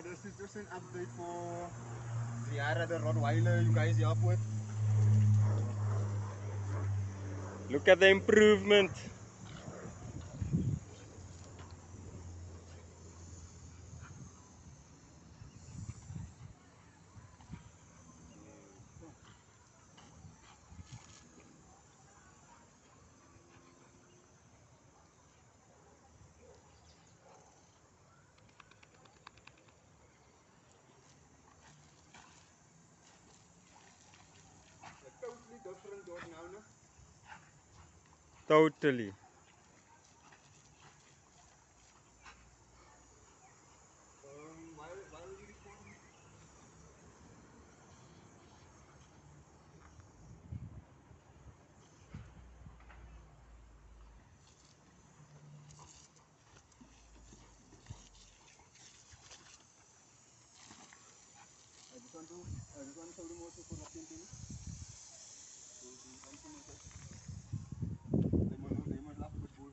This is just an update for Ziarra, the Rottweiler you guys help with. Look at the improvement. A totally different dog now, no? Totally. While you recording? I just want to show them also for the campaign. So they must laugh with bull.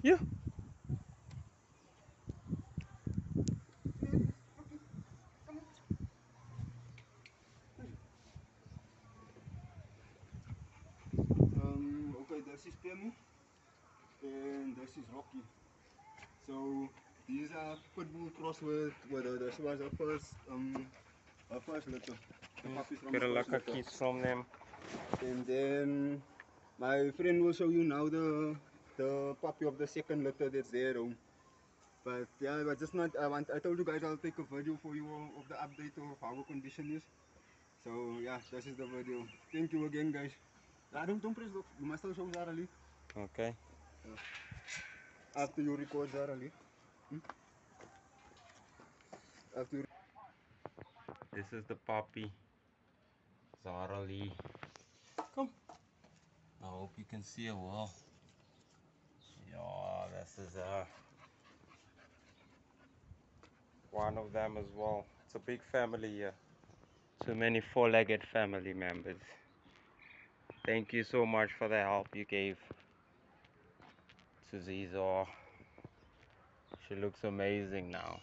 Yeah. Okay, this is Pemu and this is Rocky. So these are pit bull cross with this was our first litter. The puppies from the first Kerala litter. keys from them. And then my friend will show you now the puppy of the second litter that's there at home. But yeah, I just not I told you guys I'll take a video for you of the update of how our condition is. So yeah, this is the video. Thank you again guys. Don't press look. You must still show Ziarra Ali. Okay. After you record Ziarra Ali. After you This is the puppy. Ziarra Lee. Come. I hope you can see it well. Yeah, this is one of them as well. It's a big family here. Too many four-legged family members. Thank you so much for the help you gave to Ziarra. She looks amazing now.